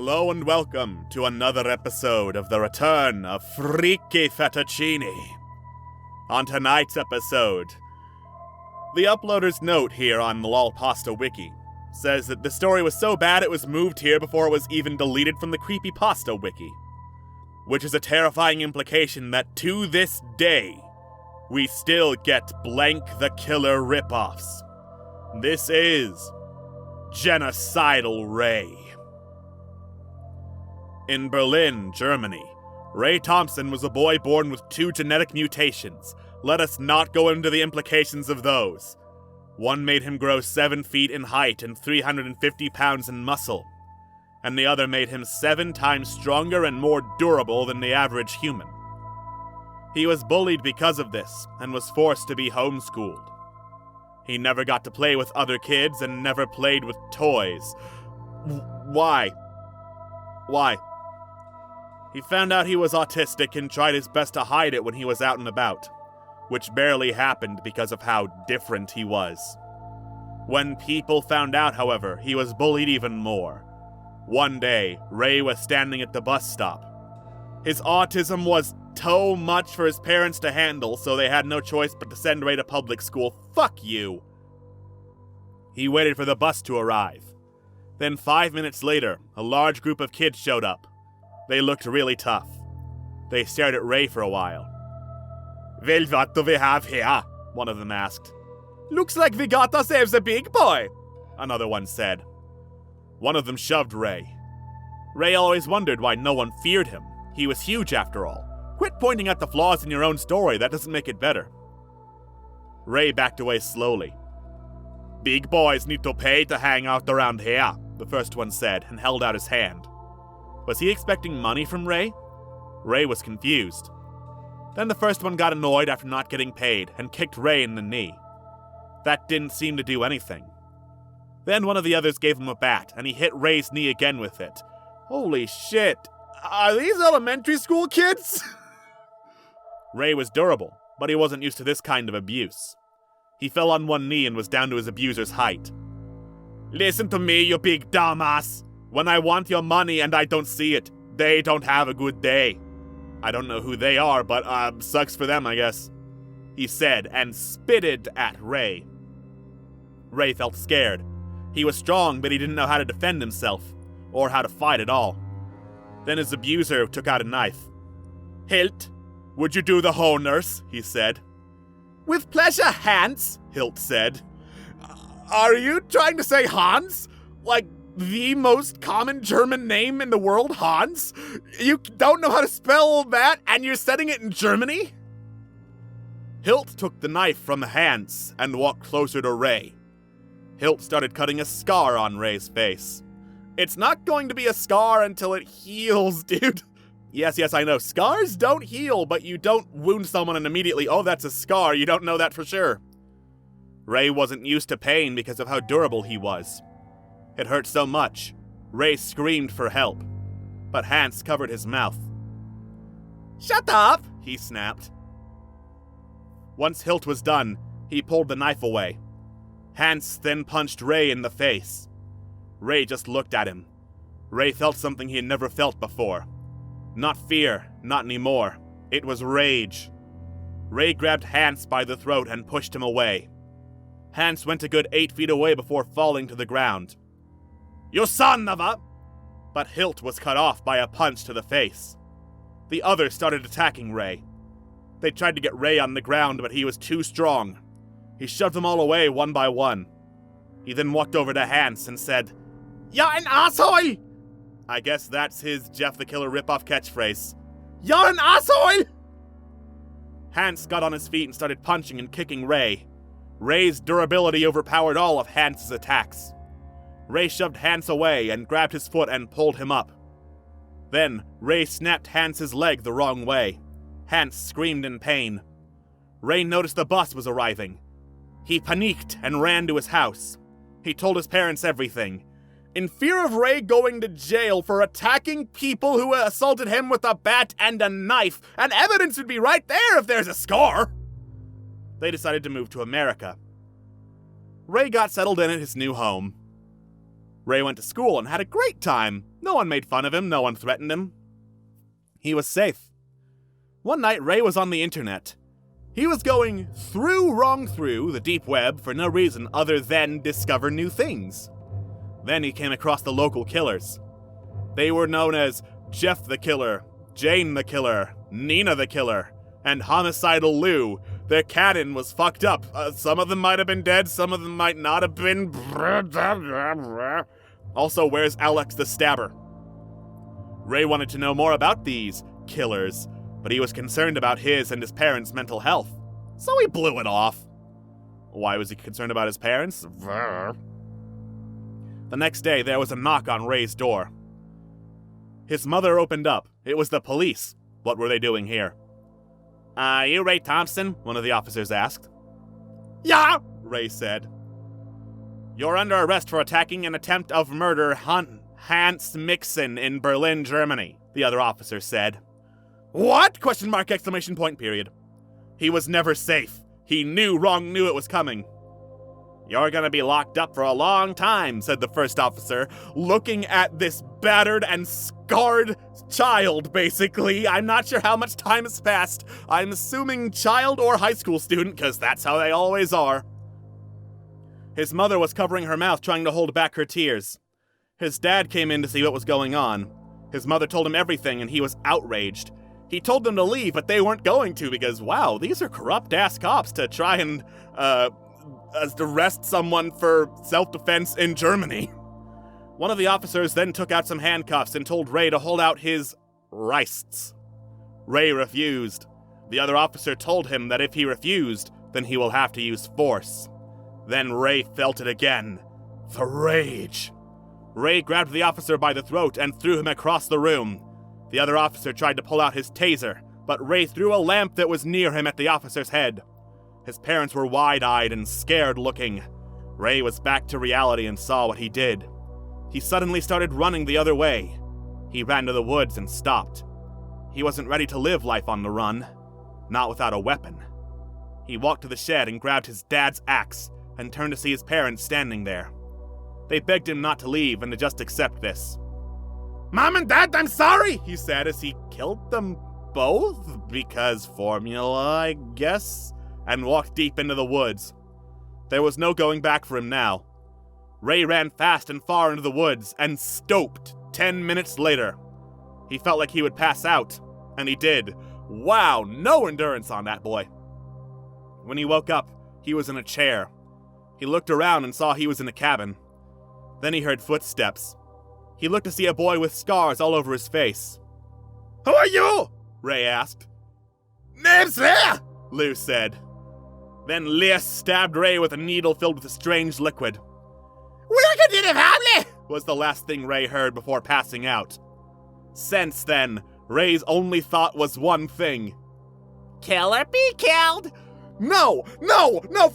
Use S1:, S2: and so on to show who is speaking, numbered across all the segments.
S1: Hello and welcome to another episode of the return of Freaky Fettuccine. On tonight's episode, the uploader's note here on the Creepypasta wiki says that the story was so bad it was moved here before it was even deleted from the Creepypasta wiki, which is a terrifying implication that to this day, we still get Blank the Killer ripoffs. This is Genocidal Ray. In Berlin, Germany, Ray Thompson was a boy born with 2 genetic mutations. Let us not go into the implications of those. One made him grow 7 feet in height and 350 pounds in muscle, and the other made him 7 times stronger and more durable than the average human. He was bullied because of this, and was forced to be homeschooled. He never got to play with other kids and never played with toys. Why? He found out he was autistic and tried his best to hide it when he was out and about, which barely happened because of how different he was. When people found out, however, he was bullied even more. One day, Ray was standing at the bus stop. His autism was too much for his parents to handle, so they had no choice but to send Ray to public school. Fuck you! He waited for the bus to arrive. Then 5 minutes later, a large group of kids showed up. They looked really tough. They stared at Ray for a while. "Well, what do we have here?" one of them asked. "Looks like we got ourselves a big boy," another one said. One of them shoved Ray. Ray always wondered why no one feared him. He was huge after all. Quit pointing out the flaws in your own story, that doesn't make it better. Ray backed away slowly. "Big boys need to pay to hang out around here," the first one said, and held out his hand. Was he expecting money from Ray? Ray was confused. Then the first one got annoyed after not getting paid, and kicked Ray in the knee. That didn't seem to do anything. Then one of the others gave him a bat, and he hit Ray's knee again with it. Holy shit! Are these elementary school kids? Ray was durable, but he wasn't used to this kind of abuse. He fell on one knee and was down to his abuser's height. "Listen to me, you big dumbass! When I want your money and I don't see it, they don't have a good day." I don't know who they are, but sucks for them, I guess, he said, and spitted at Ray. Ray felt scared. He was strong, but he didn't know how to defend himself, or how to fight at all. Then his abuser took out a knife. "Hilt, would you do the honors?" he said. "With pleasure, Hans," Hilt said. "Are you trying to say Hans? Like the most common German name in the world, Hans? You don't know how to spell that, and you're setting it in Germany?" Hilt took the knife from Hans and walked closer to Ray. Hilt started cutting a scar on Ray's face. "It's not going to be a scar until it heals, dude." Yes, I know. Scars don't heal, but you don't wound someone and immediately, oh, that's a scar. You don't know that for sure. Ray wasn't used to pain because of how durable he was. It hurt so much, Ray screamed for help, but Hans covered his mouth. "Shut up!" he snapped. Once Hilt was done, he pulled the knife away. Hans then punched Ray in the face. Ray just looked at him. Ray felt something he had never felt before. Not fear, not anymore. It was rage. Ray grabbed Hans by the throat and pushed him away. Hans went a good 8 feet away before falling to the ground. "You son of a..." But Hilt was cut off by a punch to the face. The others started attacking Ray. They tried to get Ray on the ground, but he was too strong. He shoved them all away one by one. He then walked over to Hans and said, "You're an asshole!" I guess that's his Jeff the Killer ripoff catchphrase. "You're an asshole!" Hans got on his feet and started punching and kicking Ray. Ray's durability overpowered all of Hans' attacks. Ray shoved Hans away and grabbed his foot and pulled him up. Then, Ray snapped Hans' leg the wrong way. Hans screamed in pain. Ray noticed the bus was arriving. He panicked and ran to his house. He told his parents everything. In fear of Ray going to jail for attacking people who assaulted him with a bat and a knife, and evidence would be right there if there's a scar, they decided to move to America. Ray got settled in at his new home. Ray went to school and had a great time. No No one made fun of him, no one threatened him. He was safe. One night, Ray was on the internet. He was going wrong through the deep web for no reason other than discover new things. Then he came across the local killers. They were known as Jeff the Killer, Jane the Killer, Nina the Killer, and Homicidal Lou. Their canon was fucked up. Some of them might have been dead, some of them might not have been. Also, where's Alex the Stabber? Ray wanted to know more about these killers, but he was concerned about his and his parents' mental health, so he blew it off. Why was he concerned about his parents? The next day, there was a knock on Ray's door. His mother opened up. It was the police. What were they doing here? You Ray Thompson? One of the officers asked. Yeah, Ray said. You're under arrest for attacking an attempt of murder Hans Mixon in Berlin, Germany, the other officer said. What? ? Exclamation point period. He was never safe. He knew it was coming. You're gonna be locked up for a long time, said the first officer, looking at this battered and scarred child, basically. I'm not sure how much time has passed. I'm assuming child or high school student, because that's how they always are. His mother was covering her mouth, trying to hold back her tears. His dad came in to see what was going on. His mother told him everything, and he was outraged. He told them to leave, but they weren't going to because, wow, these are corrupt-ass cops to try and, arrest someone for self-defense in Germany. One of the officers then took out some handcuffs and told Ray to hold out his wrists. Ray refused. The other officer told him that if he refused, then he will have to use force. Then Ray felt it again. The rage. Ray grabbed the officer by the throat and threw him across the room. The other officer tried to pull out his taser, but Ray threw a lamp that was near him at the officer's head. His parents were wide-eyed and scared-looking. Ray was back to reality and saw what he did. He suddenly started running the other way. He ran to the woods and stopped. He wasn't ready to live life on the run, not without a weapon. He walked to the shed and grabbed his dad's axe and turned to see his parents standing there. They begged him not to leave and to just accept this. Mom and Dad, I'm sorry, he said as he killed them both, because formula, I guess, and walked deep into the woods. There was no going back for him now. Ray ran fast and far into the woods and stopped 10 minutes later. He felt like he would pass out, and he did. Wow, no endurance on that boy. When he woke up, he was in a chair. He looked around and saw he was in a cabin. Then he heard footsteps. He looked to see a boy with scars all over his face. Who are you? Ray asked. Name's Leah, Lou said. Then Leah stabbed Ray with a needle filled with a strange liquid. Welcome to the family, was the last thing Ray heard before passing out. Since then, Ray's only thought was one thing. Kill or be killed. No,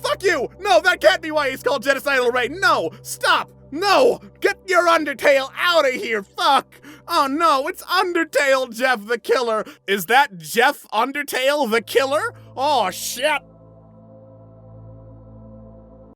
S1: fuck you! No, that can't be why he's called Genocidal Ray. No, stop! No! Get your Undertale out of here, fuck! Oh no, it's Undertale Jeff the Killer! Is that Jeff Undertale the Killer? Oh shit!